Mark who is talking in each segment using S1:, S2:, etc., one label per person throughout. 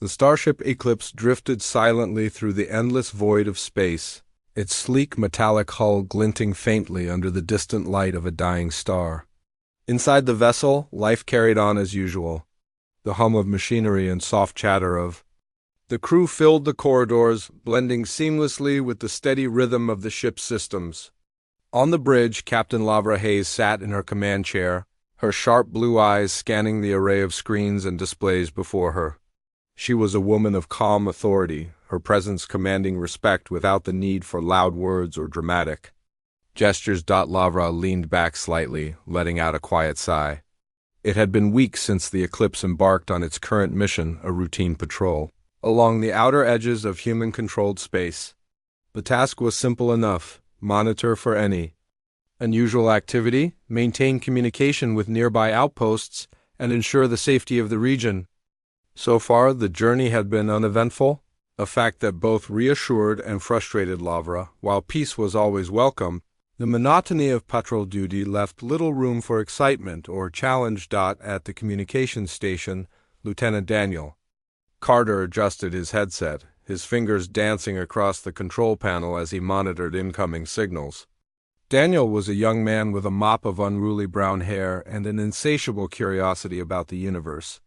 S1: The starship Eclipse drifted silently through the endless void of space, its sleek metallic hull glinting faintly under the distant light of a dying star. Inside the vessel, life carried on as usual. The hum of machinery and soft chatter of the crew filled the corridors, blending seamlessly with the steady rhythm of the ship's systems. On the bridge, Captain Lavra Hayes sat in her command chair, her sharp blue eyes scanning the array of screens and displays before her. She was a woman of calm authority, her presence commanding respect without the need for loud words or dramatic gestures. Lavra leaned back slightly, letting out a quiet sigh. It had been weeks since the Eclipse embarked on its current mission, a routine patrol, along the outer edges of human-controlled space. The task was simple enough: monitor for any unusual activity, maintain communication with nearby outposts, and ensure the safety of the region. So far, the journey had been uneventful, a fact that both reassured and frustrated Lavra. While peace was always welcome, the monotony of patrol duty left little room for excitement or challenge. At the communications station, Lieutenant Daniel Carter adjusted his headset, his fingers dancing across the control panel as he monitored incoming signals. Daniel was a young man with a mop of unruly brown hair and an insatiable curiosity about the universe.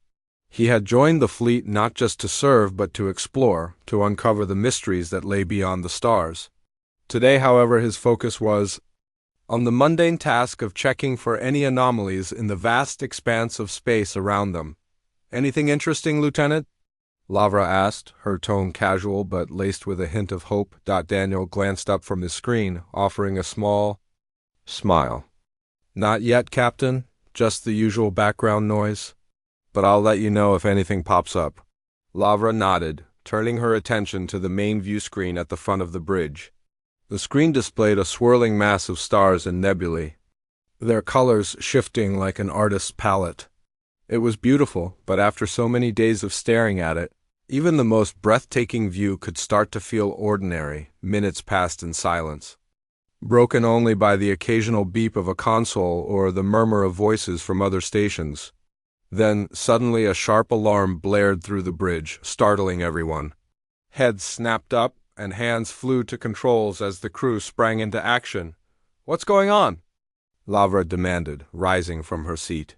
S1: He had joined the fleet not just to serve but to explore, to uncover the mysteries that lay beyond the stars. Today, however, his focus was on the mundane task of checking for any anomalies in the vast expanse of space around them. "Anything interesting, Lieutenant?" Lavra asked, her tone casual but laced with a hint of hope. Daniel glanced up from his screen, offering a small smile. "Not yet, Captain. Just the usual background noise. But I'll let you know if anything pops up." Lavra nodded, turning her attention to the main view screen at the front of the bridge. The screen displayed a swirling mass of stars and nebulae, their colors shifting like an artist's palette. It was beautiful, but after so many days of staring at it, even the most breathtaking view could start to feel ordinary. Minutes passed in silence, broken only by the occasional beep of a console or the murmur of voices from other stations. Then, suddenly, a sharp alarm blared through the bridge, startling everyone. Heads snapped up, and hands flew to controls as the crew sprang into action. "What's going on?" Lavra demanded, rising from her seat.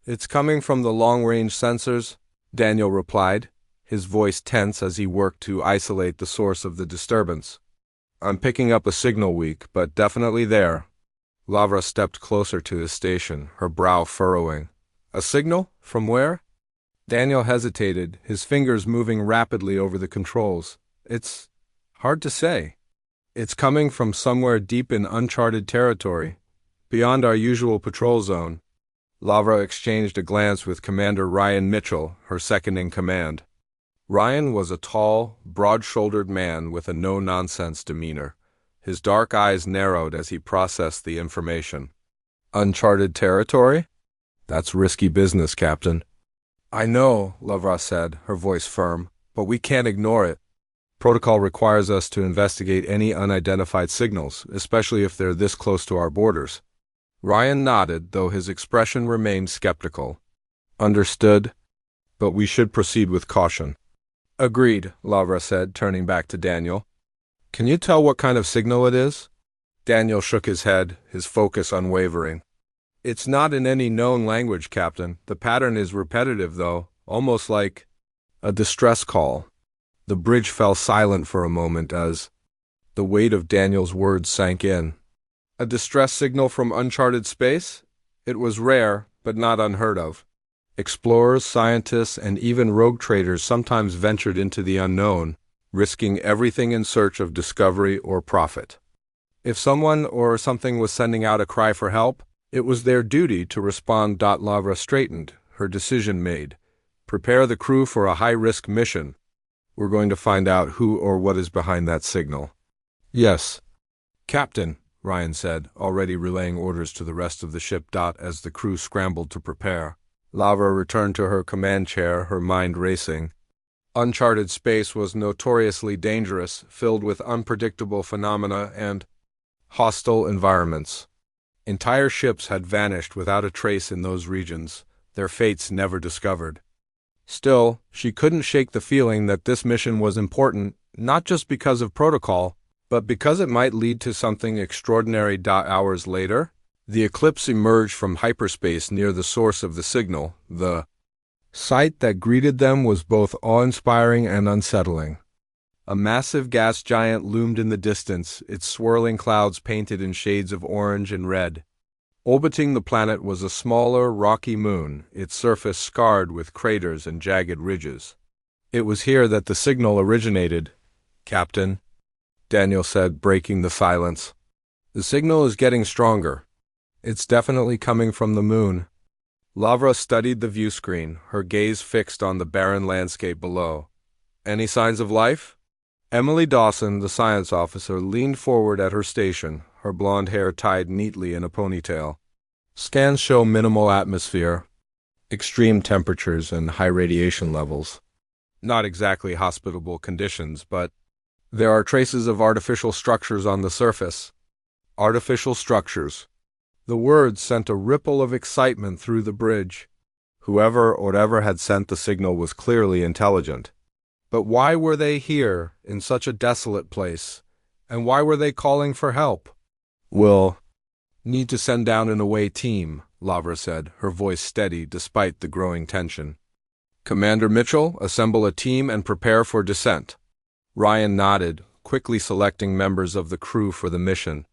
S1: "It's coming from the long-range sensors," Daniel replied, his voice tense as he worked to isolate the source of the disturbance. "I'm picking up a signal weak, but definitely there." Lavra stepped closer to his station, her brow furrowing. "A signal? From where?" Daniel hesitated, his fingers moving rapidly over the controls. "It's hard to say. It's coming from somewhere deep in uncharted territory, beyond our usual patrol zone." Lavra exchanged a glance with Commander Ryan Mitchell, her second-in-command. Ryan was a tall, broad-shouldered man with a no-nonsense demeanor. His dark eyes narrowed as he processed the information. "Uncharted territory? That's risky business, Captain." "I know," Lavra said, her voice firm, "but we can't ignore it. Protocol requires us to investigate any unidentified signals, especially if they're this close to our borders." Ryan nodded, though his expression remained skeptical. "Understood, but we should proceed with caution." "Agreed," Lavra said, turning back to Daniel. "Can you tell what kind of signal it is?" Daniel shook his head, his focus unwavering. "It's not in any known language, Captain. The pattern is repetitive, though, almost like a distress call." The bridge fell silent for a moment as the weight of Daniel's words sank in. A distress signal from uncharted space? It was rare, but not unheard of. Explorers, scientists, and even rogue traders sometimes ventured into the unknown, risking everything in search of discovery or profit. If someone or something was sending out a cry for help, it was their duty to respond. Lavra straightened, her decision made. "Prepare the crew for a high-risk mission. We're going to find out who or what is behind that signal." "Yes, Captain," Ryan said, already relaying orders to the rest of the ship. As the crew scrambled to prepare, Lavra returned to her command chair, her mind racing. Uncharted space was notoriously dangerous, filled with unpredictable phenomena and hostile environments. Entire ships had vanished without a trace in those regions, their fates never discovered. Still, she couldn't shake the feeling that this mission was important, not just because of protocol, but because it might lead to something extraordinary. Hours later, the eclipse emerged from hyperspace near the source of the signal. The sight that greeted them was both awe-inspiring and unsettling. A massive gas giant loomed in the distance, its swirling clouds painted in shades of orange and red. Orbiting the planet was a smaller, rocky moon, its surface scarred with craters and jagged ridges. It was here that the signal originated, Captain, Daniel said, breaking the silence. The signal is getting stronger. It's definitely coming from the moon. Lavra studied the view screen, her gaze fixed on the barren landscape below. Any signs of life? Emily Dawson, the science officer, leaned forward at her station, her blonde hair tied neatly in a ponytail. Scans show minimal atmosphere, extreme temperatures, and high radiation levels. Not exactly hospitable conditions, but there are traces of artificial structures on the surface. Artificial structures. The words sent a ripple of excitement through the bridge. Whoever or whatever had sent the signal was clearly intelligent. But why were they here, in such a desolate place? And why were they calling for help? We'll need to send down an away team, Lavra said, her voice steady despite the growing tension. Commander Mitchell, assemble a team and prepare for descent. Ryan nodded, quickly selecting members of the crew for the mission.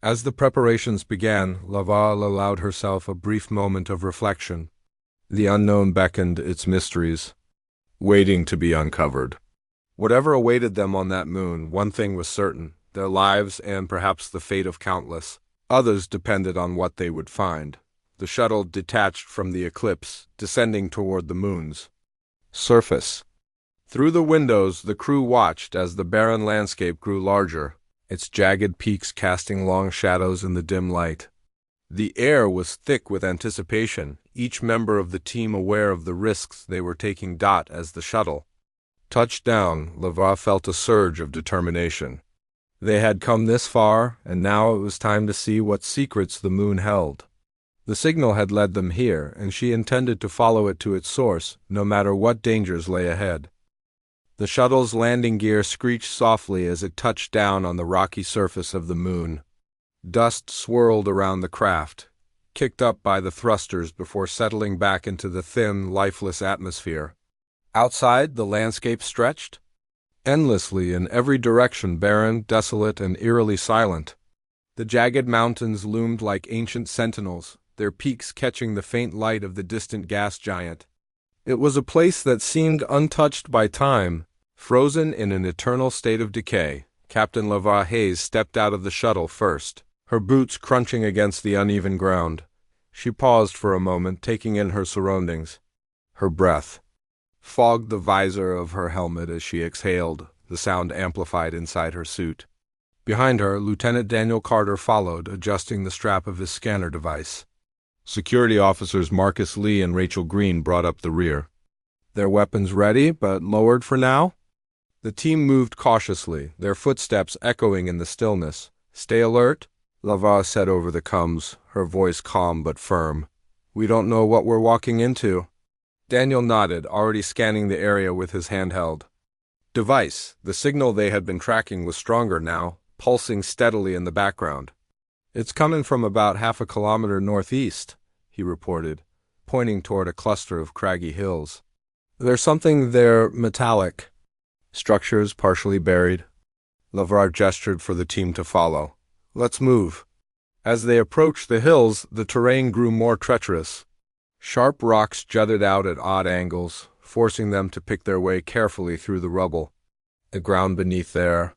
S1: As the preparations began, Laval allowed herself a brief moment of reflection. The unknown beckoned its mysteries, waiting to be uncovered. Whatever awaited them on that moon, one thing was certain: their lives and perhaps the fate of countless others depended on what they would find. The shuttle detached from the eclipse, descending toward the moon's surface. Through the windows, the crew watched as the barren landscape grew larger, its jagged peaks casting long shadows in the dim light. The air was thick with anticipation, each member of the team aware of the risks they were taking. As the shuttle touched down, Lavar felt a surge of determination. They had come this far, and now it was time to see what secrets the moon held. The signal had led them here, and she intended to follow it to its source, no matter what dangers lay ahead. The shuttle's landing gear screeched softly as it touched down on the rocky surface of the moon. Dust swirled around the craft, kicked up by the thrusters before settling back into the thin, lifeless atmosphere. Outside, the landscape stretched endlessly in every direction, barren, desolate, and eerily silent. The jagged mountains loomed like ancient sentinels, their peaks catching the faint light of the distant gas giant. It was a place that seemed untouched by time, frozen in an eternal state of decay. Captain Lavar Hayes stepped out of the shuttle first, her boots crunching against the uneven ground. She paused for a moment, taking in her surroundings. Her breath fogged the visor of her helmet as she exhaled, the sound amplified inside her suit. Behind her, Lieutenant Daniel Carter followed, adjusting the strap of his scanner device. Security officers Marcus Lee and Rachel Green brought up the rear. Their weapons ready, but lowered for now? The team moved cautiously, their footsteps echoing in the stillness. Stay alert, Lavar said over the comms, her voice calm but firm. We don't know what we're walking into. Daniel nodded, already scanning the area with his handheld device. The signal they had been tracking was stronger now, pulsing steadily in the background. It's coming from about half a kilometer northeast, he reported, pointing toward a cluster of craggy hills. There's something there metallic. Structures partially buried. Lavar gestured for the team to follow. Let's move. As they approached the hills, the terrain grew more treacherous. Sharp rocks jutted out at odd angles, forcing them to pick their way carefully through the rubble. The ground beneath their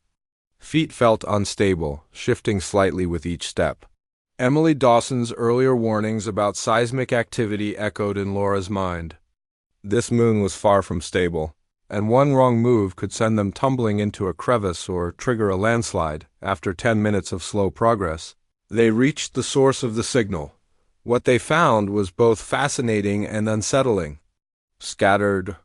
S1: feet felt unstable, shifting slightly with each step. Emily Dawson's earlier warnings about seismic activity echoed in Laura's mind. This moon was far from stable, and one wrong move could send them tumbling into a crevice or trigger a landslide. After 10 minutes of slow progress, they reached the source of the signal. What they found was both fascinating and unsettling. Scattered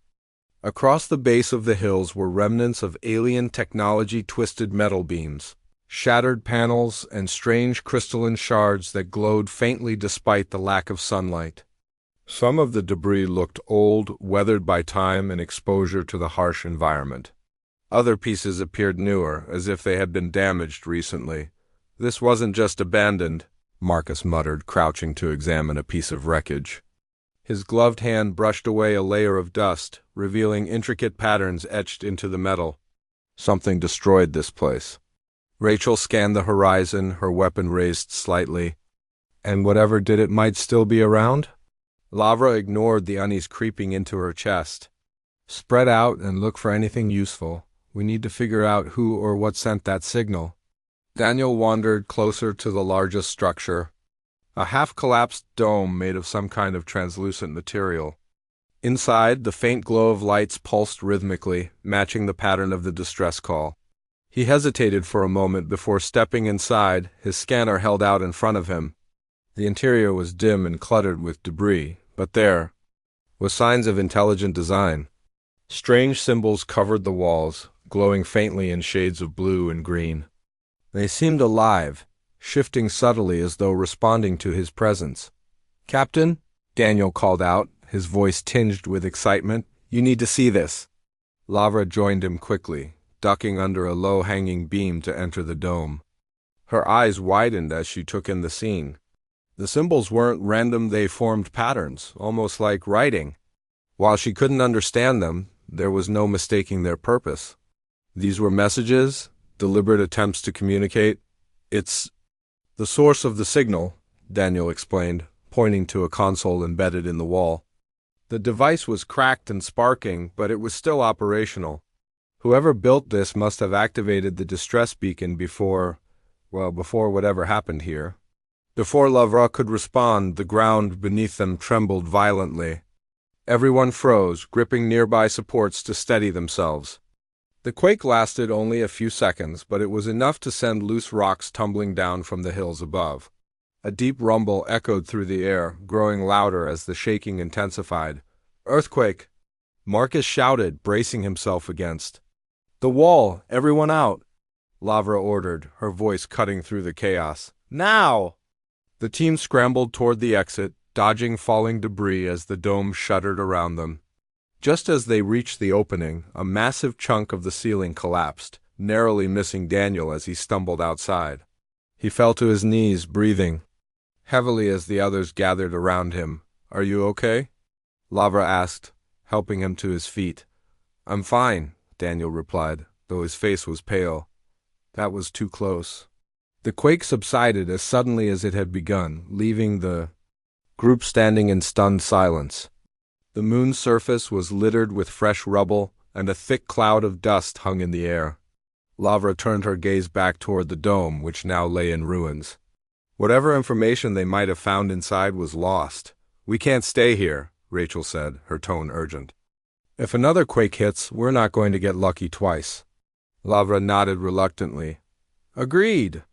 S1: across the base of the hills were remnants of alien technology, twisted metal beams, shattered panels, and strange crystalline shards that glowed faintly despite the lack of sunlight. Some of the debris looked old, weathered by time and exposure to the harsh environment. Other pieces appeared newer, as if they had been damaged recently. This wasn't just abandoned, Marcus muttered, crouching to examine a piece of wreckage. His gloved hand brushed away a layer of dust, revealing intricate patterns etched into the metal. Something destroyed this place. Rachel scanned the horizon, her weapon raised slightly. And whatever did it might still be around? Lavra ignored the unease creeping into her chest. Spread out and look for anything useful. We need to figure out who or what sent that signal. Daniel wandered closer to the largest structure, a half-collapsed dome made of some kind of translucent material. Inside, the faint glow of lights pulsed rhythmically, matching the pattern of the distress call. He hesitated for a moment before stepping inside, his scanner held out in front of him. The interior was dim and cluttered with debris, but there were signs of intelligent design. Strange symbols covered the walls, glowing faintly in shades of blue and green. They seemed alive, shifting subtly as though responding to his presence. "Captain," Daniel called out, his voice tinged with excitement, "you need to see this." Lavra joined him quickly, ducking under a low-hanging beam to enter the dome. Her eyes widened as she took in the scene. The symbols weren't random, they formed patterns, almost like writing. While she couldn't understand them, there was no mistaking their purpose. These were messages, deliberate attempts to communicate. "It's the source of the signal," Daniel explained, pointing to a console embedded in the wall. The device was cracked and sparking, but it was still operational. Whoever built this must have activated the distress beacon before whatever happened here. Before Lavra could respond, the ground beneath them trembled violently. Everyone froze, gripping nearby supports to steady themselves. The quake lasted only a few seconds, but it was enough to send loose rocks tumbling down from the hills above. A deep rumble echoed through the air, growing louder as the shaking intensified. "Earthquake!" Marcus shouted, bracing himself against. "The wall! Everyone out!" Lavra ordered, her voice cutting through the chaos. "Now!" The team scrambled toward the exit, dodging falling debris as the dome shuddered around them. Just as they reached the opening, a massive chunk of the ceiling collapsed, narrowly missing Daniel as he stumbled outside. He fell to his knees, breathing heavily as the others gathered around him. "Are you okay?" Lavra asked, helping him to his feet. "I'm fine," Daniel replied, though his face was pale. That was too close. The quake subsided as suddenly as it had begun, leaving the group standing in stunned silence. The moon's surface was littered with fresh rubble, and a thick cloud of dust hung in the air. Lavra turned her gaze back toward the dome, which now lay in ruins. Whatever information they might have found inside was lost. "We can't stay here," Rachel said, her tone urgent. "If another quake hits, we're not going to get lucky twice." Lavra nodded reluctantly. "Agreed.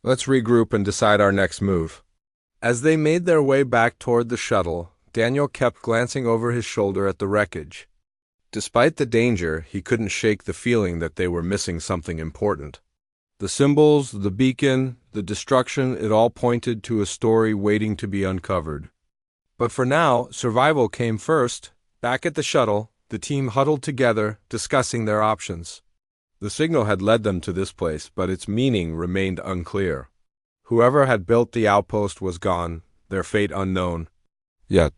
S1: Let's regroup and decide our next move." As they made their way back toward the shuttle, Daniel kept glancing over his shoulder at the wreckage. Despite the danger, he couldn't shake the feeling that they were missing something important. The symbols, the beacon, the destruction, it all pointed to a story waiting to be uncovered. But for now, survival came first. Back at the shuttle, the team huddled together, discussing their options. The signal had led them to this place, but its meaning remained unclear. Whoever had built the outpost was gone, their fate unknown. Yet,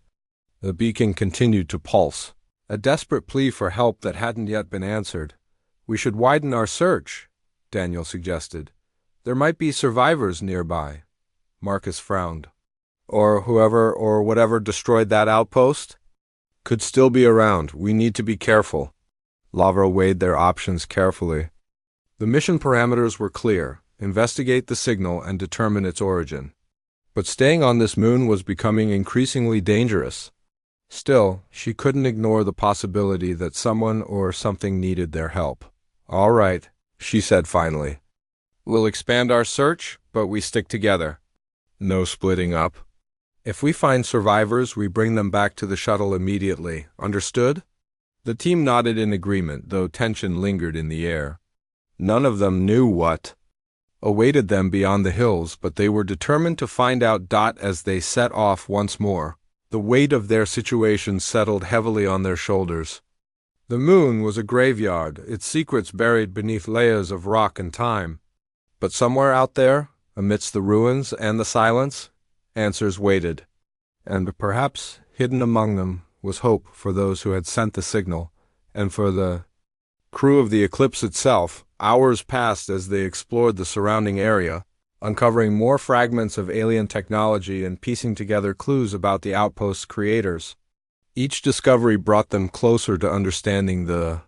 S1: the beacon continued to pulse, a desperate plea for help that hadn't yet been answered. "We should widen our search," Daniel suggested. "There might be survivors nearby." Marcus frowned. "Or whoever or whatever destroyed that outpost could still be around. We need to be careful." Lavra weighed their options carefully. The mission parameters were clear: investigate the signal and determine its origin. But staying on this moon was becoming increasingly dangerous. Still, she couldn't ignore the possibility that someone or something needed their help. "All right," she said finally. "We'll expand our search, but we stick together. No splitting up. If we find survivors, we bring them back to the shuttle immediately. Understood?" The team nodded in agreement, though tension lingered in the air. None of them knew what awaited them beyond the hills, but they were determined to find out as they set off once more. The weight of their situation settled heavily on their shoulders. The moon was a graveyard, its secrets buried beneath layers of rock and time. But somewhere out there, amidst the ruins and the silence, answers waited. And perhaps hidden among them was hope for those who had sent the signal, and for the crew of the Eclipse itself. Hours passed as they explored the surrounding area, uncovering more fragments of alien technology and piecing together clues about the outpost's creators. Each discovery brought them closer to understanding the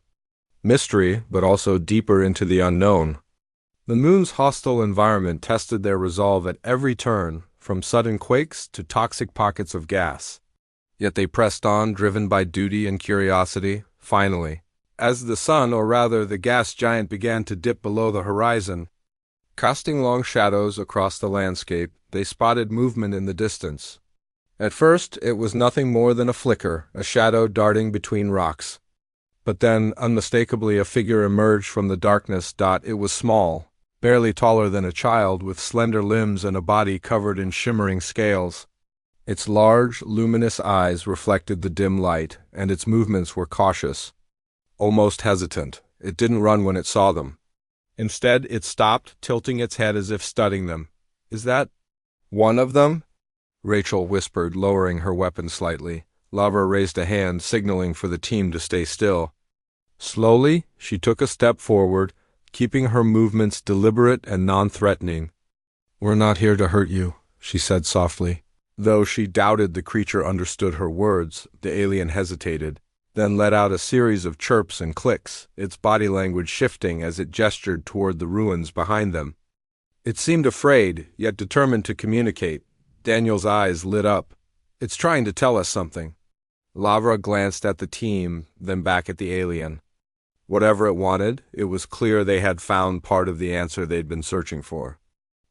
S1: mystery, but also deeper into the unknown. The moon's hostile environment tested their resolve at every turn, from sudden quakes to toxic pockets of gas. Yet they pressed on, driven by duty and curiosity. Finally, as the sun, or rather the gas giant, began to dip below the horizon, casting long shadows across the landscape, they spotted movement in the distance. At first, it was nothing more than a flicker, a shadow darting between rocks. But then, unmistakably, a figure emerged from the darkness. It was small, barely taller than a child, with slender limbs and a body covered in shimmering scales. Its large, luminous eyes reflected the dim light, and its movements were cautious, almost hesitant. It didn't run when it saw them. Instead, it stopped, tilting its head as if studying them. "Is that one of them?" Rachel whispered, lowering her weapon slightly. Lavra raised a hand, signaling for the team to stay still. Slowly, she took a step forward, keeping her movements deliberate and non-threatening. "We're not here to hurt you," she said softly. Though she doubted the creature understood her words, the alien hesitated, then let out a series of chirps and clicks, its body language shifting as it gestured toward the ruins behind them. It seemed afraid, yet determined to communicate. Daniel's eyes lit up. "It's trying to tell us something." Lavra glanced at the team, then back at the alien. Whatever it wanted, it was clear they had found part of the answer they'd been searching for.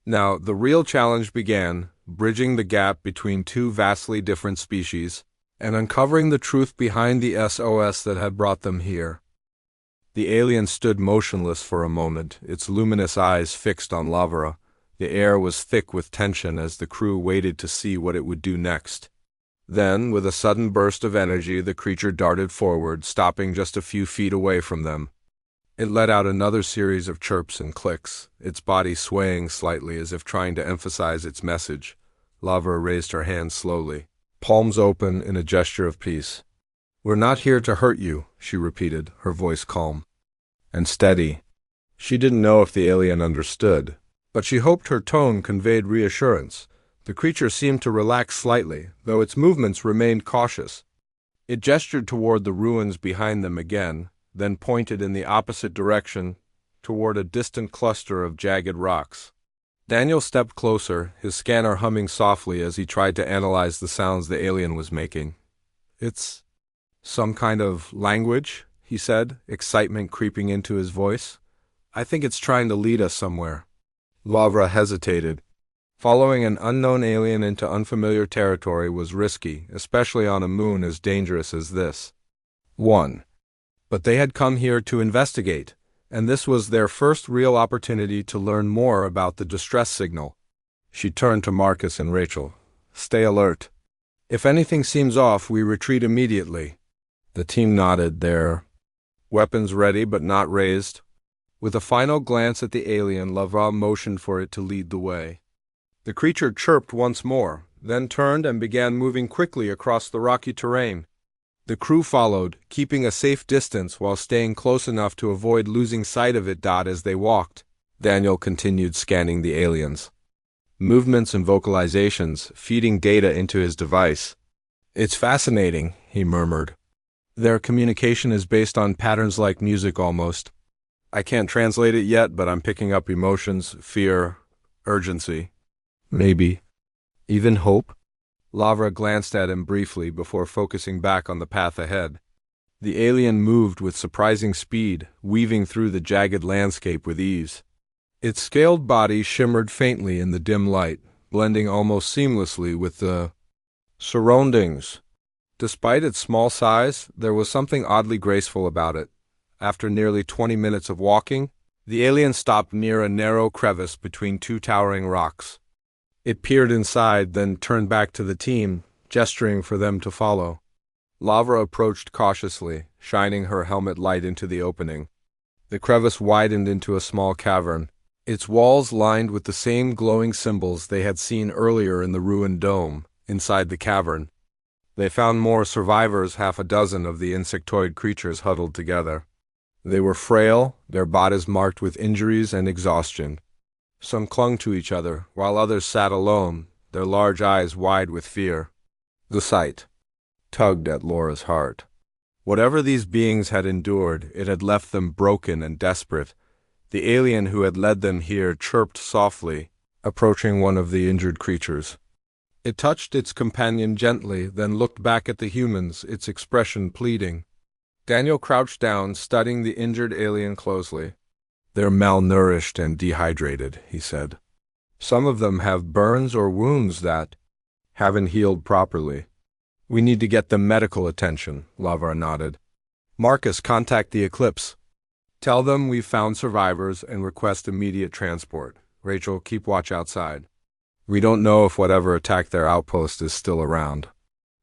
S1: Now, the real challenge began, bridging the gap between two vastly different species, and uncovering the truth behind the SOS that had brought them here. The alien stood motionless for a moment, its luminous eyes fixed on Lavra. The air was thick with tension as the crew waited to see what it would do next. Then, with a sudden burst of energy, the creature darted forward, stopping just a few feet away from them. It let out another series of chirps and clicks, its body swaying slightly as if trying to emphasize its message. Lavra raised her hand slowly, palms open in a gesture of peace. "We're not here to hurt you," she repeated, her voice calm and steady. She didn't know if the alien understood, but she hoped her tone conveyed reassurance. The creature seemed to relax slightly, though its movements remained cautious. It gestured toward the ruins behind them again, then pointed in the opposite direction, toward a distant cluster of jagged rocks. Daniel stepped closer, his scanner humming softly as he tried to analyze the sounds the alien was making. "It's some kind of language," he said, excitement creeping into his voice. "I think it's trying to lead us somewhere." Lavra hesitated. Following an unknown alien into unfamiliar territory was risky, especially on a moon as dangerous as this. But they had come here to investigate, and this was their first real opportunity to learn more about the distress signal. She turned to Marcus and Rachel. "Stay alert. If anything seems off, we retreat immediately." The team nodded, their weapons ready but not raised. With a final glance at the alien, Lavra motioned for it to lead the way. The creature chirped once more, then turned and began moving quickly across the rocky terrain. The crew followed, keeping a safe distance while staying close enough to avoid losing sight of it. As they walked, Daniel continued scanning the aliens. Movements and vocalizations, feeding data into his device. "It's fascinating," he murmured. "Their communication is based on patterns like music almost. I can't translate it yet, but I'm picking up emotions, fear, urgency. Maybe even hope." Lavra glanced at him briefly before focusing back on the path ahead. The alien moved with surprising speed, weaving through the jagged landscape with ease. Its scaled body shimmered faintly in the dim light, blending almost seamlessly with the surroundings. Despite its small size, there was something oddly graceful about it. After nearly 20 minutes of walking, the alien stopped near a narrow crevice between two towering rocks. It peered inside, then turned back to the team, gesturing for them to follow. Lavra approached cautiously, shining her helmet light into the opening. The crevice widened into a small cavern, its walls lined with the same glowing symbols they had seen earlier in the ruined dome. Inside the cavern, they found more survivors, half a dozen of the insectoid creatures huddled together. They were frail, their bodies marked with injuries and exhaustion. Some clung to each other, while others sat alone, their large eyes wide with fear. The sight tugged at Laura's heart. Whatever these beings had endured, it had left them broken and desperate. The alien who had led them here chirped softly, approaching one of the injured creatures. It touched its companion gently, then looked back at the humans, its expression pleading. Daniel crouched down, studying the injured alien closely. "They're malnourished and dehydrated," he said. "Some of them have burns or wounds that haven't healed properly. We need to get them medical attention," Lavra nodded. "Marcus, contact the Eclipse. Tell them we've found survivors and request immediate transport. Rachel, keep watch outside. We don't know if whatever attacked their outpost is still around."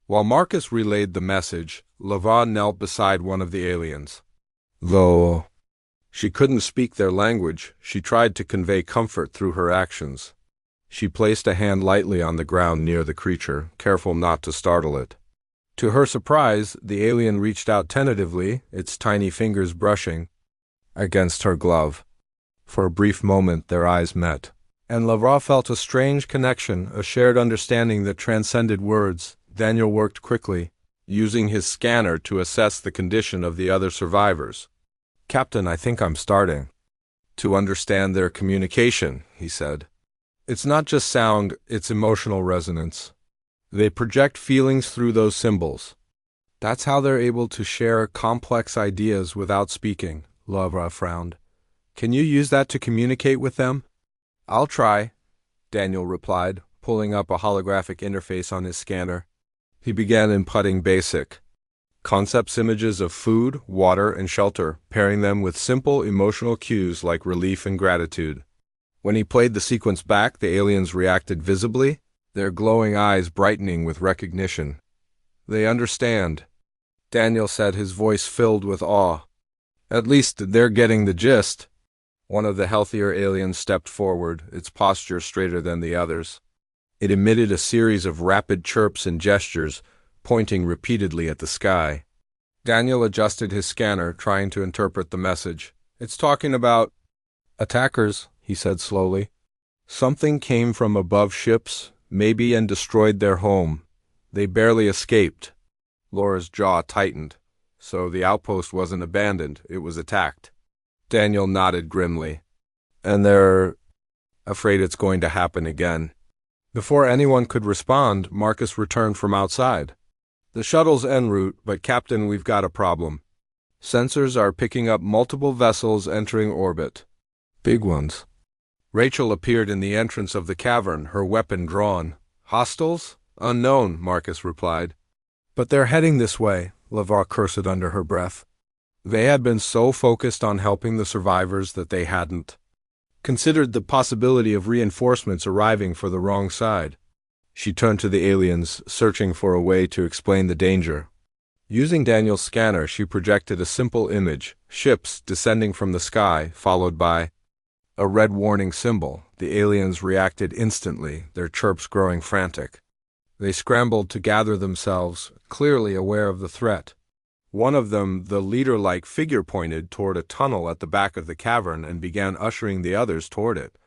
S1: While Marcus relayed the message, Lavra knelt beside one of the aliens. Though she couldn't speak their language, she tried to convey comfort through her actions. She placed a hand lightly on the ground near the creature, careful not to startle it. To her surprise, the alien reached out tentatively, its tiny fingers brushing against her glove. For a brief moment their eyes met, and Lavra felt a strange connection, a shared understanding that transcended words. Daniel worked quickly, using his scanner to assess the condition of the other survivors. "Captain, I think I'm starting to understand their communication," he said. "It's not just sound, it's emotional resonance. They project feelings through those symbols. That's how they're able to share complex ideas without speaking." Lavra frowned. "Can you use that to communicate with them?" "I'll try," Daniel replied, pulling up a holographic interface on his scanner. He began inputting basic concepts, images of food, water, and shelter, pairing them with simple emotional cues like relief and gratitude. When he played the sequence back, the aliens reacted visibly, their glowing eyes brightening with recognition. "They understand," Daniel said, his voice filled with awe. "At least they're getting the gist." One of the healthier aliens stepped forward, its posture straighter than the others. It emitted a series of rapid chirps and gestures, pointing repeatedly at the sky. Daniel adjusted his scanner, trying to interpret the message. "It's talking about attackers," he said slowly. "Something came from above ships, maybe, and destroyed their home. They barely escaped." Laura's jaw tightened. So the outpost wasn't abandoned, it was attacked. Daniel nodded grimly. "And they're afraid it's going to happen again." Before anyone could respond, Marcus returned from outside. "The shuttle's en route, but Captain, we've got a problem. Sensors are picking up multiple vessels entering orbit. Big ones." Rachel appeared in the entrance of the cavern, her weapon drawn. "Hostiles? Unknown," Marcus replied. "But they're heading this way," Lavra cursed under her breath. They had been so focused on helping the survivors that they hadn't considered the possibility of reinforcements arriving for the wrong side. She turned to the aliens, searching for a way to explain the danger. Using Daniel's scanner, she projected a simple image, ships descending from the sky, followed by a red warning symbol. The aliens reacted instantly, their chirps growing frantic. They scrambled to gather themselves, clearly aware of the threat. One of them, the leader-like figure, pointed toward a tunnel at the back of the cavern and began ushering the others toward it.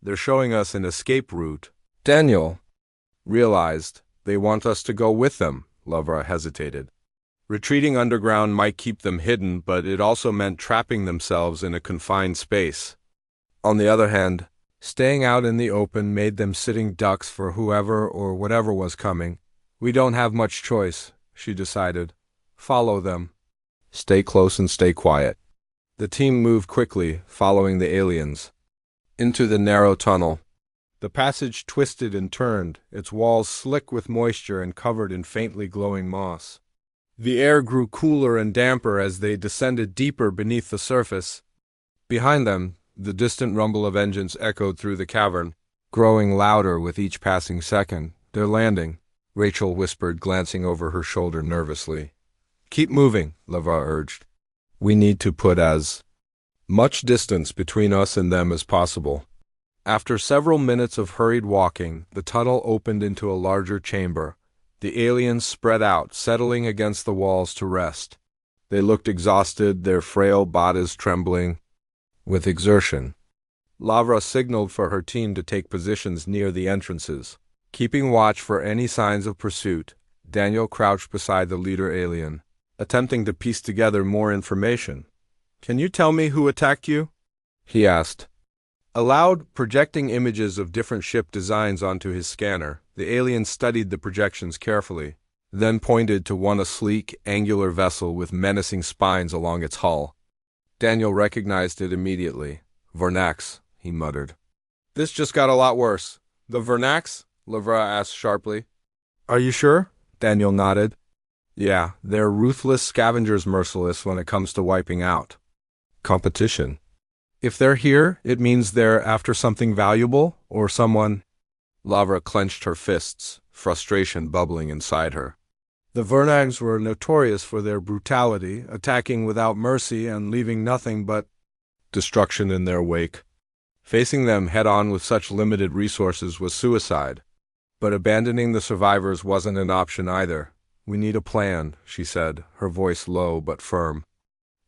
S1: "They're showing us an escape route." Daniel realized they want us to go with them. Lavra hesitated. Retreating underground might keep them hidden, but it also meant trapping themselves in a confined space. On the other hand, staying out in the open made them sitting ducks for whoever or whatever was coming. "We don't have much choice," she decided. "Follow them. Stay close and stay quiet." The team moved quickly, following the aliens into the narrow tunnel. The passage twisted and turned, its walls slick with moisture and covered in faintly glowing moss. The air grew cooler and damper as they descended deeper beneath the surface. Behind them, the distant rumble of engines echoed through the cavern, growing louder with each passing second. "They're landing," Rachel whispered, glancing over her shoulder nervously. Keep moving, Lavra urged. We need to put as much distance between us and them as possible. After several minutes of hurried walking, the tunnel opened into a larger chamber. The aliens spread out, settling against the walls to rest. They looked exhausted, their frail bodies trembling with exertion. Lavra signaled for her team to take positions near the entrances. Keeping watch for any signs of pursuit, Daniel crouched beside the leader alien, attempting to piece together more information. Can you tell me who attacked you? He asked. Aloud, projecting images of different ship designs onto his scanner, the alien studied the projections carefully, then pointed to a sleek, angular vessel with menacing spines along its hull. Daniel recognized it immediately. Vernax, he muttered. This just got a lot worse. The Vernax? Lavra asked sharply. Are you sure? Daniel nodded. Yeah, they're ruthless scavengers, merciless when it comes to wiping out competition. If they're here, it means they're after something valuable or someone. Lavra clenched her fists, frustration bubbling inside her. The Vernags were notorious for their brutality, attacking without mercy and leaving nothing but destruction in their wake. Facing them head-on with such limited resources was suicide. But abandoning the survivors wasn't an option either. We need a plan, she said, her voice low but firm.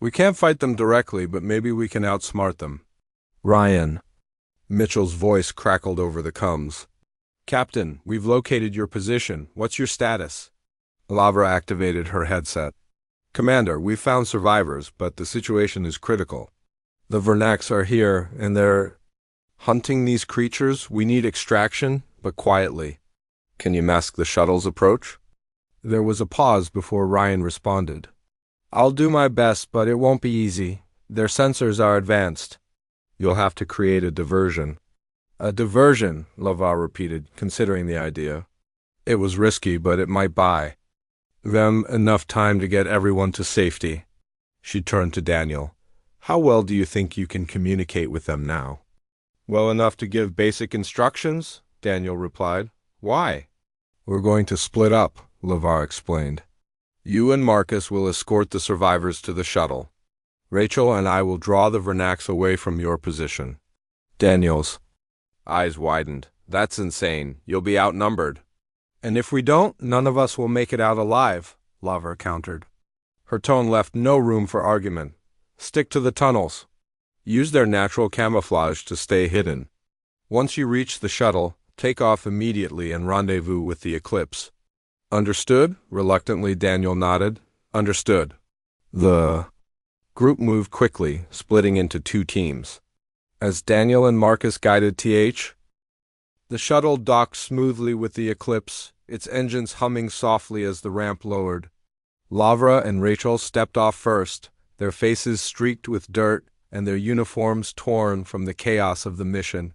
S1: We can't fight them directly, but maybe we can outsmart them. Ryan. Mitchell's voice crackled over the comms. Captain, we've located your position. What's your status? Lavra activated her headset. Commander, we've found survivors, but the situation is critical. The Vernax are here, and they're hunting these creatures. We need extraction, but quietly. Can you mask the shuttle's approach? There was a pause before Ryan responded. I'll do my best, but it won't be easy. Their sensors are advanced. You'll have to create a diversion. A diversion, Lavra repeated, considering the idea. It was risky, but it might buy them enough time to get everyone to safety. She turned to Daniel. How well do you think you can communicate with them now? Well enough to give basic instructions, Daniel replied. Why? We're going to split up, Lavra explained. You and Marcus will escort the survivors to the shuttle. Rachel and I will draw the Vernax away from your position. Daniel's eyes widened. That's insane. You'll be outnumbered. And if we don't, none of us will make it out alive, Lavra countered. Her tone left no room for argument. Stick to the tunnels. Use their natural camouflage to stay hidden. Once you reach the shuttle, take off immediately and rendezvous with the Eclipse. Understood? Reluctantly, Daniel nodded. Understood. The group moved quickly, splitting into two teams. As Daniel and Marcus guided TH, the shuttle docked smoothly with the Eclipse, its engines humming softly as the ramp lowered. Lavra and Rachel stepped off first, their faces streaked with dirt and their uniforms torn from the chaos of the mission.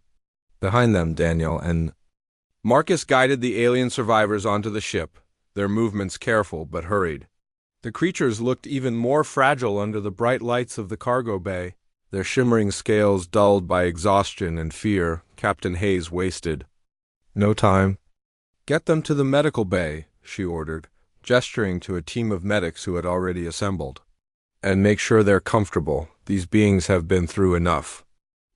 S1: Behind them, Daniel and Marcus guided the alien survivors onto the ship, their movements careful but hurried. The creatures looked even more fragile under the bright lights of the cargo bay, their shimmering scales dulled by exhaustion and fear. Captain Hayes wasted no time. Get them to the medical bay, she ordered, gesturing to a team of medics who had already assembled. And make sure they're comfortable. These beings have been through enough.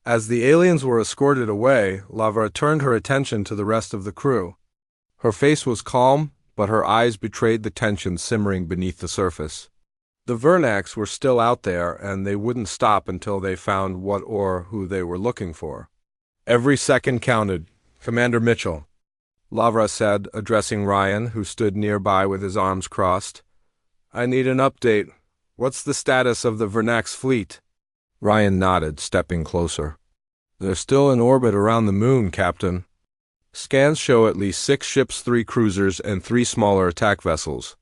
S1: As the aliens were escorted away, Lavra turned her attention to the rest of the crew. Her face was calm, but her eyes betrayed the tension simmering beneath the surface. The Vernax were still out there, and they wouldn't stop until they found what or who they were looking for. Every second counted. Commander Mitchell, Lavra said, addressing Ryan, who stood nearby with his arms crossed. I need an update. What's the status of the Vernax fleet? Ryan nodded, stepping closer. They're still in orbit around the moon, Captain. Scans show at least 6 ships, 3 cruisers, and 3 smaller attack vessels.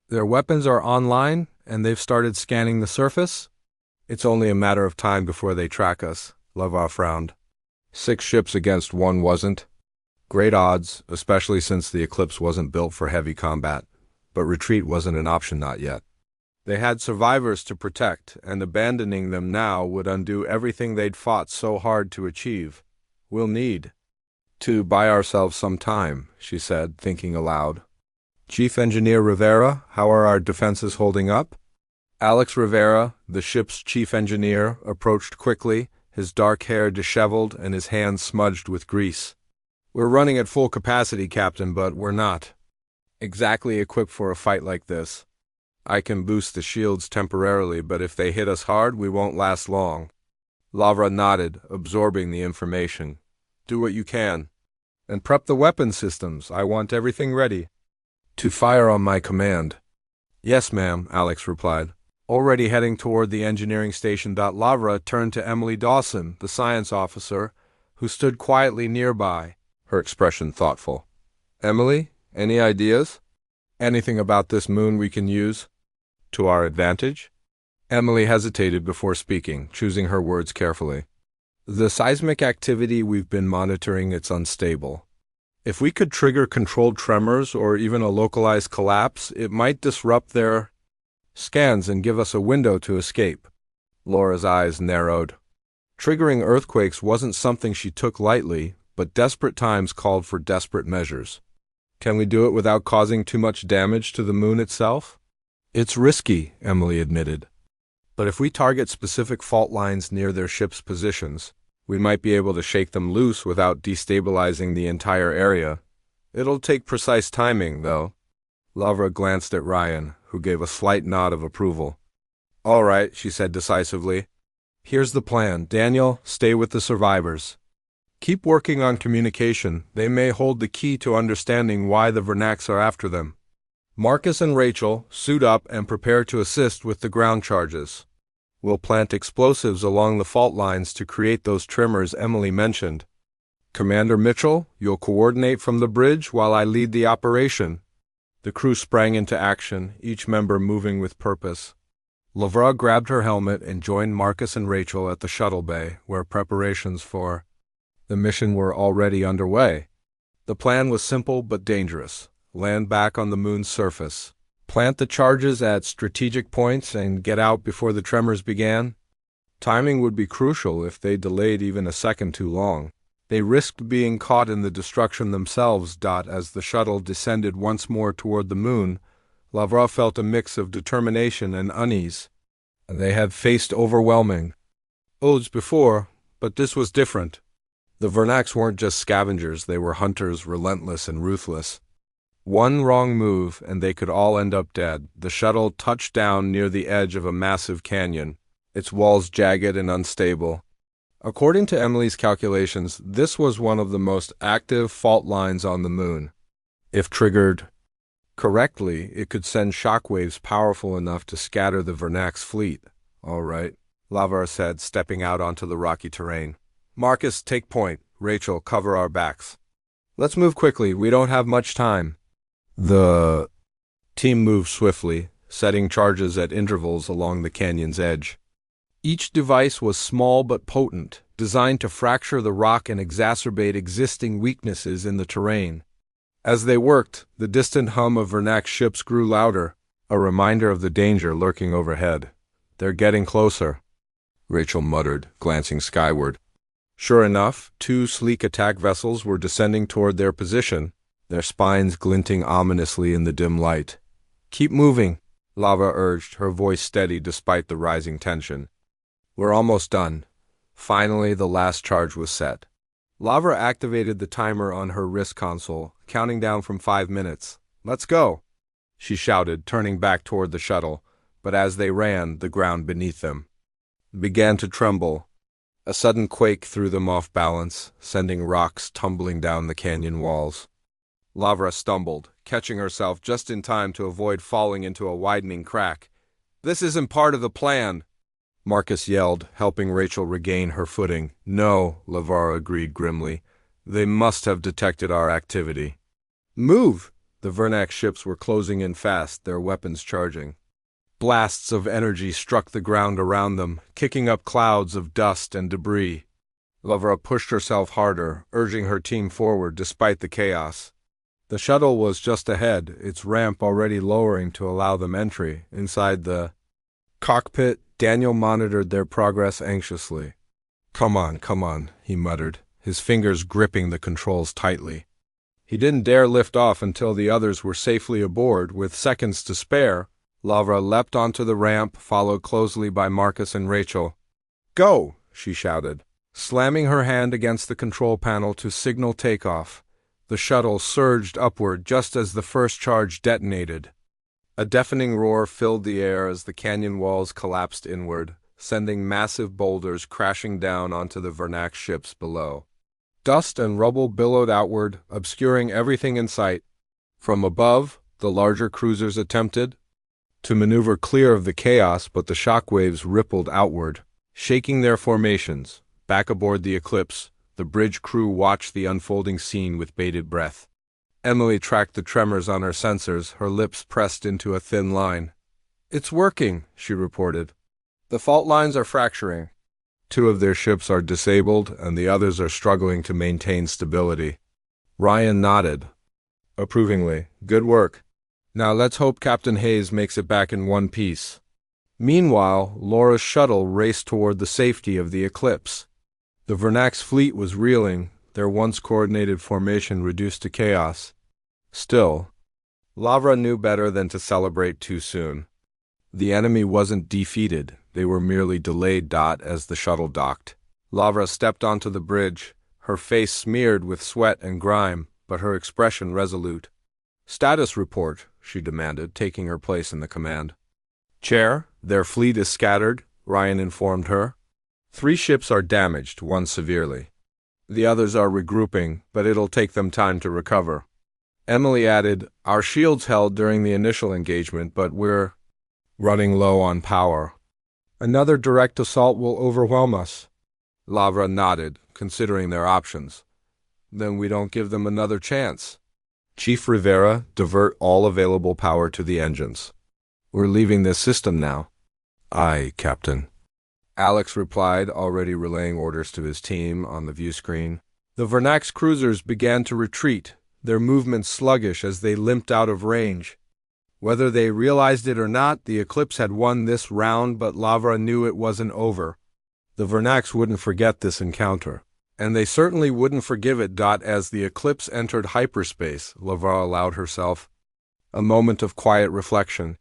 S1: Their weapons are online, and they've started scanning the surface? It's only a matter of time before they track us, Lavra frowned. 6 ships against 1 wasn't. Great odds, especially since the Eclipse wasn't built for heavy combat. But retreat wasn't an option, not yet. They had survivors to protect, and abandoning them now would undo everything they'd fought so hard to achieve. We'll need to buy ourselves some time, she said, thinking aloud. Chief Engineer Rivera, how are our defenses holding up? Alex Rivera, the ship's chief engineer, approached quickly, his dark hair disheveled and his hands smudged with grease. We're running at full capacity, Captain, but we're not exactly equipped for a fight like this. I can boost the shields temporarily, but if they hit us hard, we won't last long. Lavra nodded, absorbing the information. Do what you can. And prep the weapon systems. I want everything ready to fire on my command. Yes, ma'am, Alex replied. Already heading toward the engineering station. Lavra turned to Emily Dawson, the science officer, who stood quietly nearby, her expression thoughtful. Emily, any ideas? Anything about this moon we can use to our advantage? Emily hesitated before speaking, choosing her words carefully. The seismic activity we've been monitoring, it's unstable. If we could trigger controlled tremors or even a localized collapse, it might disrupt their scans and give us a window to escape. Laura's eyes narrowed. Triggering earthquakes wasn't something she took lightly, but desperate times called for desperate measures. Can we do it without causing too much damage to the moon itself? It's risky, Emily admitted. But if we target specific fault lines near their ship's positions, we might be able to shake them loose without destabilizing the entire area. It'll take precise timing, though. Lavra glanced at Ryan, who gave a slight nod of approval. All right, she said decisively. Here's the plan. Daniel, stay with the survivors. Keep working on communication. They may hold the key to understanding why the Vernacs are after them. Marcus and Rachel, suit up and prepare to assist with the ground charges. We'll plant explosives along the fault lines to create those tremors Emily mentioned. Commander Mitchell, you'll coordinate from the bridge while I lead the operation. The crew sprang into action, each member moving with purpose. Lavra grabbed her helmet and joined Marcus and Rachel at the shuttle bay, where preparations for the mission were already underway. The plan was simple but dangerous. Land back on the moon's surface. Plant the charges at strategic points and get out before the tremors began. Timing would be crucial if they delayed even a second too long. They risked being caught in the destruction themselves. As the shuttle descended once more toward the moon, Lavra felt a mix of determination and unease. They had faced overwhelming odds before, but this was different. The Vernacs weren't just scavengers, they were hunters, relentless and ruthless. One wrong move, and they could all end up dead. The shuttle touched down near the edge of a massive canyon, its walls jagged and unstable. According to Emily's calculations, this was one of the most active fault lines on the moon. If triggered correctly, it could send shockwaves powerful enough to scatter the Vernac's fleet. All right, Lavra said, stepping out onto the rocky terrain. Marcus, take point. Rachel, cover our backs. Let's move quickly. We don't have much time. The team moved swiftly, setting charges at intervals along the canyon's edge. Each device was small but potent, designed to fracture the rock and exacerbate existing weaknesses in the terrain. As they worked, the distant hum of Vernac's ships grew louder, a reminder of the danger lurking overhead. They're getting closer, Rachel muttered, glancing skyward. Sure enough, two sleek attack vessels were descending toward their position, their spines glinting ominously in the dim light. Keep moving, Lavra urged, her voice steady despite the rising tension. We're almost done. Finally, the last charge was set. Lavra activated the timer on her wrist console, counting down from 5 minutes. Let's go, she shouted, turning back toward the shuttle, but as they ran, the ground beneath them began to tremble. A sudden quake threw them off balance, sending rocks tumbling down the canyon walls. Lavra stumbled, catching herself just in time to avoid falling into a widening crack. This isn't part of the plan, Marcus yelled, helping Rachel regain her footing. No, Lavra agreed grimly. They must have detected our activity. Move! The Vernac ships were closing in fast, their weapons charging. Blasts of energy struck the ground around them, kicking up clouds of dust and debris. Lavra pushed herself harder, urging her team forward despite the chaos. The shuttle was just ahead, its ramp already lowering to allow them entry. Inside the cockpit, Daniel monitored their progress anxiously. Come on, he muttered, his fingers gripping the controls tightly. He didn't dare lift off until the others were safely aboard. With seconds to spare, Lavra leapt onto the ramp, followed closely by Marcus and Rachel. "Go!" she shouted, slamming her hand against the control panel to signal takeoff. The shuttle surged upward just as the first charge detonated. A deafening roar filled the air as the canyon walls collapsed inward, sending massive boulders crashing down onto the Vernax ships below. Dust and rubble billowed outward, obscuring everything in sight. From above, the larger cruisers attempted to maneuver clear of the chaos, but the shockwaves rippled outward, shaking their formations. Back aboard the Eclipse, the bridge crew watched the unfolding scene with bated breath. Emily tracked the tremors on her sensors, her lips pressed into a thin line. "It's working," she reported. "The fault lines are fracturing. 2 of their ships are disabled, and the others are struggling to maintain stability." Ryan nodded approvingly. "Good work. Now let's hope Captain Hayes makes it back in one piece." Meanwhile, Laura's shuttle raced toward the safety of the Eclipse. The Vernax fleet was reeling, their once coordinated formation reduced to chaos. Still, Lavra knew better than to celebrate too soon. The enemy wasn't defeated, they were merely delayed. As the shuttle docked, Lavra stepped onto the bridge, her face smeared with sweat and grime, but her expression resolute. "Status report," she demanded, taking her place in the command chair. "Their fleet is scattered," Ryan informed her. 3 ships are damaged, 1 severely. The others are regrouping, but it'll take them time to recover. Emily added, "Our shields held during the initial engagement, but we're running low on power. Another direct assault will overwhelm us." Lavra nodded, considering their options. "Then we don't give them another chance." "Chief Rivera, divert all available power to the engines. We're leaving this system now." "Aye, Captain," Alex replied, already relaying orders to his team on the view screen. The Vernax cruisers began to retreat, their movements sluggish as they limped out of range. Whether they realized it or not, the Eclipse had won this round, but Lavra knew it wasn't over. The Vernax wouldn't forget this encounter, and they certainly wouldn't forgive it. As the Eclipse entered hyperspace, Lavra allowed herself a moment of quiet reflection.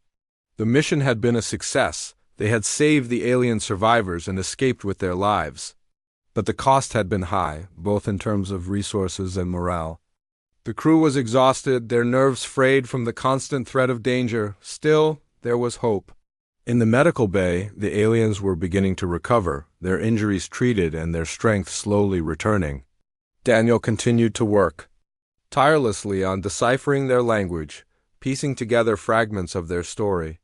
S1: The mission had been a success. They had saved the alien survivors and escaped with their lives. But the cost had been high, both in terms of resources and morale. The crew was exhausted, their nerves frayed from the constant threat of danger. Still, there was hope. In the medical bay, the aliens were beginning to recover, their injuries treated and their strength slowly returning. Daniel continued to work tirelessly on deciphering their language, piecing together fragments of their story.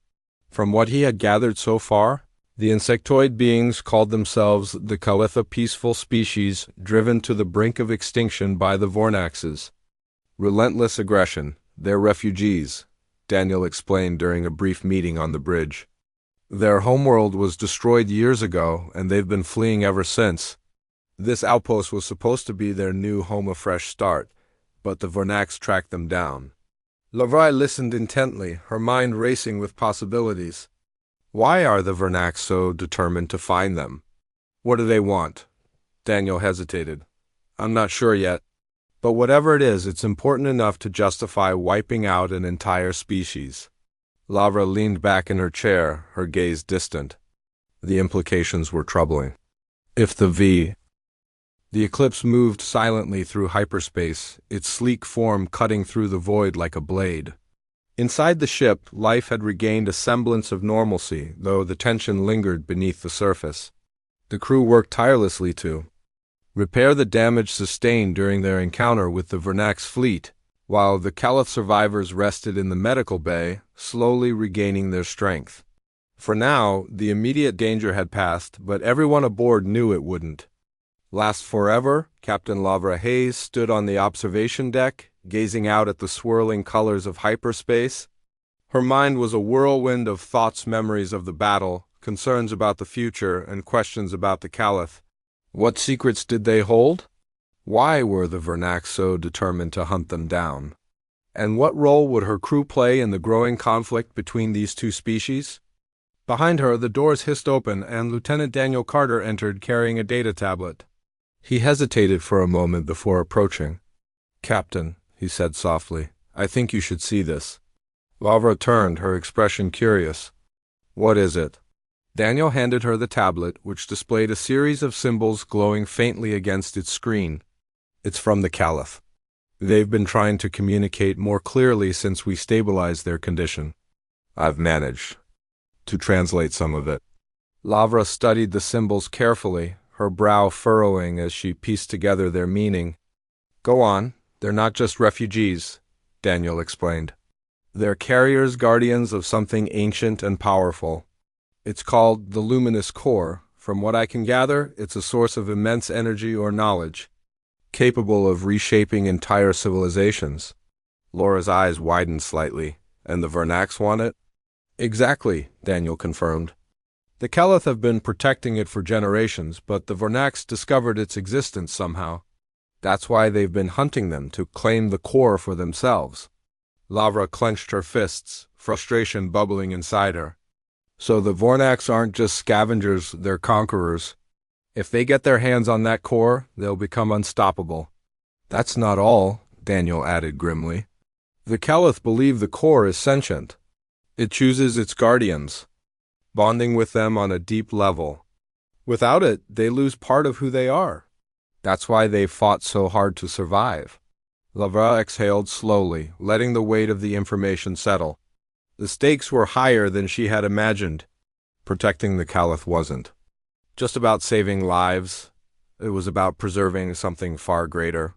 S1: From what he had gathered so far, the insectoid beings called themselves the Kalitha peaceful species, driven to the brink of extinction by the Vornaxes. Relentless aggression, they're refugees, Daniel explained during a brief meeting on the bridge. Their homeworld was destroyed years ago, and they've been fleeing ever since. This outpost was supposed to be their new home, a fresh start, but the Vornax tracked them down. Lavrai listened intently, her mind racing with possibilities. Why are the Vernax so determined to find them? What do they want? Daniel hesitated. I'm not sure yet. But whatever it is, it's important enough to justify wiping out an entire species. Lavra leaned back in her chair, her gaze distant. The implications were troubling. If the Eclipse moved silently through hyperspace, its sleek form cutting through the void like a blade. Inside the ship, life had regained a semblance of normalcy, though the tension lingered beneath the surface. The crew worked tirelessly to repair the damage sustained during their encounter with the Vernax fleet, while the Caliph survivors rested in the medical bay, slowly regaining their strength. For now, the immediate danger had passed, but everyone aboard knew it wouldn't last forever. Captain Lavra Hayes stood on the observation deck, gazing out at the swirling colors of hyperspace. Her mind was a whirlwind of thoughts, memories of the battle, concerns about the future, and questions about the Caliph. What secrets did they hold? Why were the Vernax so determined to hunt them down? And what role would her crew play in the growing conflict between these two species? Behind her, the doors hissed open, and Lieutenant Daniel Carter entered carrying a data tablet. He hesitated for a moment before approaching. Captain, he said softly. I think you should see this. Lavra turned, her expression curious. What is it? Daniel handed her the tablet, which displayed a series of symbols glowing faintly against its screen. It's from the Caliph. They've been trying to communicate more clearly since we stabilized their condition. I've managed to translate some of it. Lavra studied the symbols carefully, her brow furrowing as she pieced together their meaning. Go on, they're not just refugees, Daniel explained. They're carriers, guardians of something ancient and powerful. It's called the Luminous Core. From what I can gather, it's a source of immense energy or knowledge, capable of reshaping entire civilizations. Laura's eyes widened slightly. And the Vernax want it? Exactly, Daniel confirmed. The Caliph have been protecting it for generations, but the Vernax discovered its existence somehow. That's why they've been hunting them, to claim the core for themselves. Lavra clenched her fists, frustration bubbling inside her. So the Vornax aren't just scavengers, they're conquerors. If they get their hands on that core, they'll become unstoppable. That's not all, Daniel added grimly. The Caliph believe the core is sentient. It chooses its guardians, bonding with them on a deep level. Without it, they lose part of who they are. That's why they fought so hard to survive. Lavra exhaled slowly, letting the weight of the information settle. The stakes were higher than she had imagined. Protecting the Caliph wasn't just about saving lives. It was about preserving something far greater.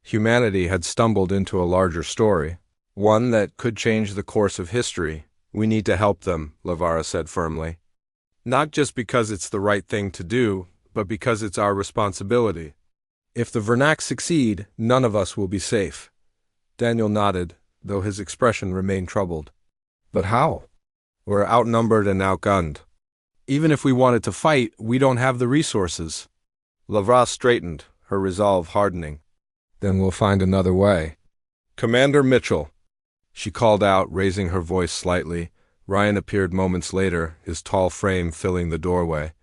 S1: Humanity had stumbled into a larger story, one that could change the course of history. We need to help them, Lavara said firmly. Not just because it's the right thing to do, but because it's our responsibility. If the Vernax succeed, none of us will be safe. Daniel nodded, though his expression remained troubled. But how? We're outnumbered and outgunned. Even if we wanted to fight, we don't have the resources. Lavra straightened, her resolve hardening. Then we'll find another way. Commander Mitchell, she called out, raising her voice slightly. Ryan appeared moments later, his tall frame filling the doorway.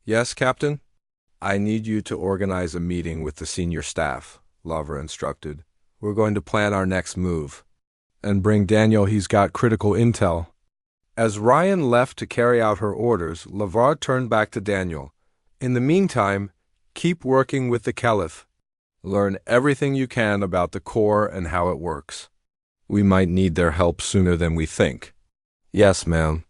S1: Yes, Captain? I need you to organize a meeting with the senior staff, Lavra instructed. We're going to plan our next move. And bring Daniel, he's got critical intel. As Ryan left to carry out her orders, Lavra turned back to Daniel. In the meantime, keep working with the Caliph. Learn everything you can about the core and how it works. We might need their help sooner than we think. Yes, ma'am.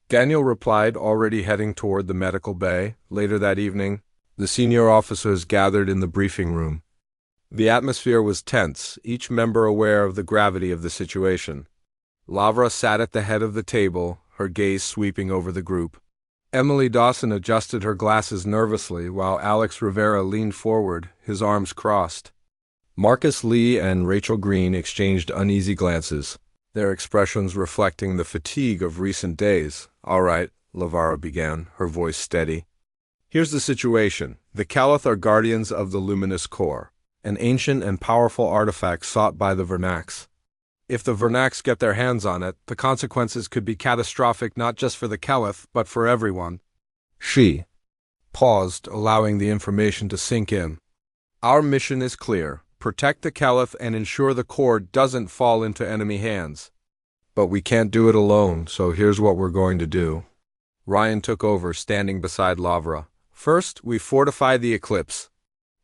S1: Daniel replied, already heading toward the medical bay. Later that evening, the senior officers gathered in the briefing room. The atmosphere was tense, each member aware of the gravity of the situation. Lavra sat at the head of the table, her gaze sweeping over the group. Emily Dawson adjusted her glasses nervously, while Alex Rivera leaned forward, his arms crossed. Marcus Lee and Rachel Green exchanged uneasy glances, their expressions reflecting the fatigue of recent days. All right, Lavara began, her voice steady. Here's the situation. The Caliph are guardians of the Luminous Core, an ancient and powerful artifact sought by the Vernax. If the Vernax get their hands on it, the consequences could be catastrophic not just for the Caliph, but for everyone. She paused, allowing the information to sink in. Our mission is clear. Protect the Caliph and ensure the core doesn't fall into enemy hands. But we can't do it alone, so here's what we're going to do. Ryan took over, standing beside Lavra. First, we fortify the Eclipse.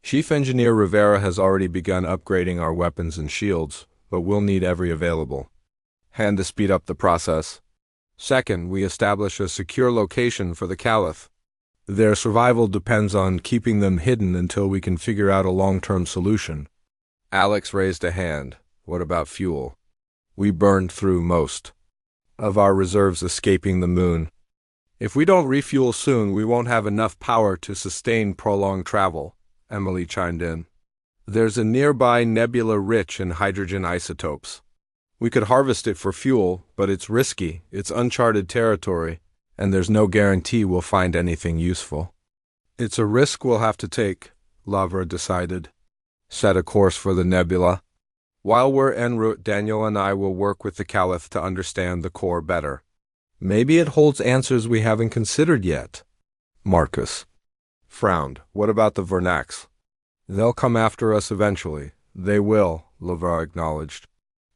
S1: Chief Engineer Rivera has already begun upgrading our weapons and shields, but we'll need every available hand to speed up the process. Second, we establish a secure location for the Caliph. Their survival depends on keeping them hidden until we can figure out a long-term solution. Alex raised a hand. What about fuel? We burned through most of our reserves escaping the moon. If we don't refuel soon, we won't have enough power to sustain prolonged travel, Emily chimed in. There's a nearby nebula rich in hydrogen isotopes. We could harvest it for fuel, but it's risky, it's uncharted territory, and there's no guarantee we'll find anything useful. It's a risk we'll have to take, Lavra decided. Set a course for the nebula. While we're en route, Daniel and I will work with the Caliph to understand the core better. Maybe it holds answers we haven't considered yet. Marcus frowned. What about the Vernax? They'll come after us eventually. They will, Lavra acknowledged.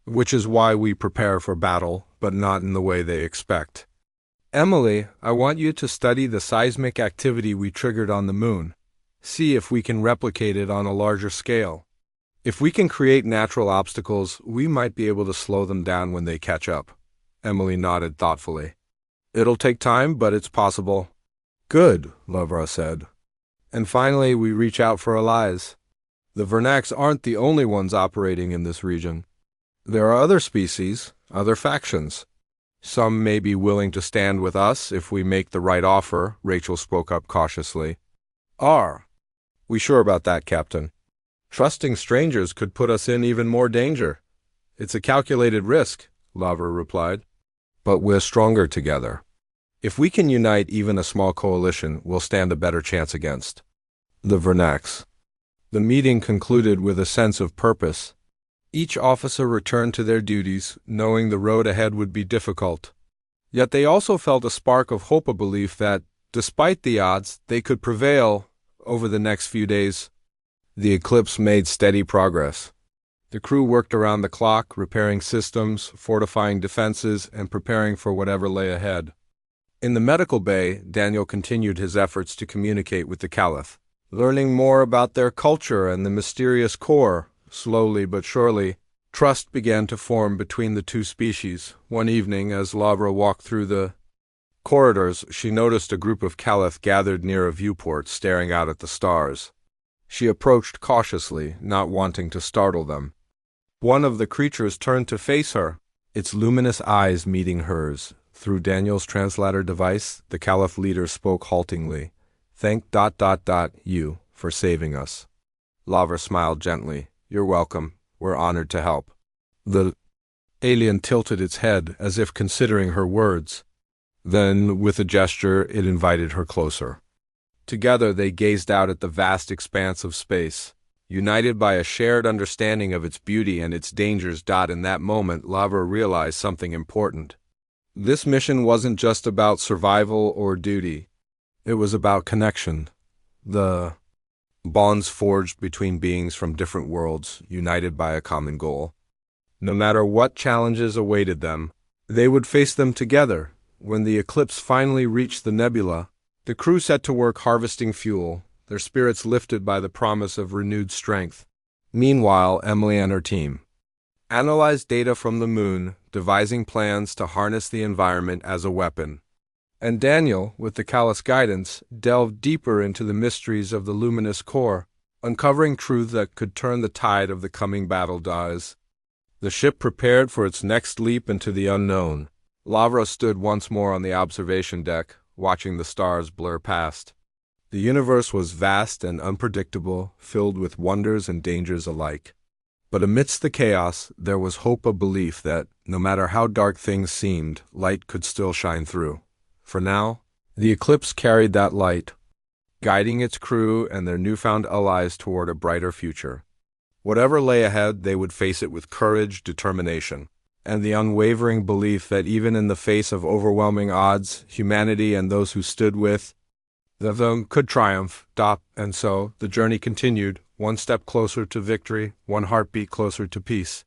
S1: Which is why we prepare for battle, but not in the way they expect. Emily, I want you to study the seismic activity we triggered on the moon. See if we can replicate it on a larger scale. If we can create natural obstacles, we might be able to slow them down when they catch up. Emily nodded thoughtfully. It'll take time, but it's possible. Good, Lavra said. And finally, we reach out for allies. The Vernacs aren't the only ones operating in this region. There are other species, other factions. Some may be willing to stand with us if we make the right offer, Rachel spoke up cautiously. Are we sure about that, Captain? Trusting strangers could put us in even more danger. It's a calculated risk, Lavra replied. But we're stronger together. If we can unite even a small coalition, we'll stand a better chance against the Vernacs. The meeting concluded with a sense of purpose. Each officer returned to their duties, knowing the road ahead would be difficult. Yet they also felt a spark of hope, a belief that, despite the odds, they could prevail over the next few days. The Eclipse made steady progress. The crew worked around the clock, repairing systems, fortifying defenses, and preparing for whatever lay ahead. In the medical bay, Daniel continued his efforts to communicate with the Caliph, learning more about their culture and the mysterious core. Slowly but surely, trust began to form between the two species. One evening, as Lavra walked through the corridors, she noticed a group of Caliph gathered near a viewport, staring out at the stars. She approached cautiously, not wanting to startle them. One of the creatures turned to face her, its luminous eyes meeting hers. Through Daniel's translator device, the Caliph leader spoke haltingly. Thank you for saving us. Lavra smiled gently. You're welcome. We're honored to help. The alien tilted its head as if considering her words. Then, with a gesture, it invited her closer. Together they gazed out at the vast expanse of space, united by a shared understanding of its beauty and its dangers. In that moment, Lavra realized something important. This mission wasn't just about survival or duty. It was about connection. The bonds forged between beings from different worlds, united by a common goal. No matter what challenges awaited them, they would face them together. When the Eclipse finally reached the nebula, the crew set to work harvesting fuel, their spirits lifted by the promise of renewed strength. Meanwhile, Emily and her team analyzed data from the moon, devising plans to harness the environment as a weapon. And Daniel, with the Callous guidance, delved deeper into the mysteries of the luminous core, uncovering truth that could turn the tide of the coming battle. The ship prepared for its next leap into the unknown. Lavra stood once more on the observation deck, watching the stars blur past. The universe was vast and unpredictable, filled with wonders and dangers alike. But amidst the chaos, there was hope, a belief that, no matter how dark things seemed, light could still shine through. For now, the Eclipse carried that light, guiding its crew and their newfound allies toward a brighter future. Whatever lay ahead, they would face it with courage, determination, and the unwavering belief that even in the face of overwhelming odds, humanity and those who stood with them could triumph. And so, the journey continued, one step closer to victory, one heartbeat closer to peace.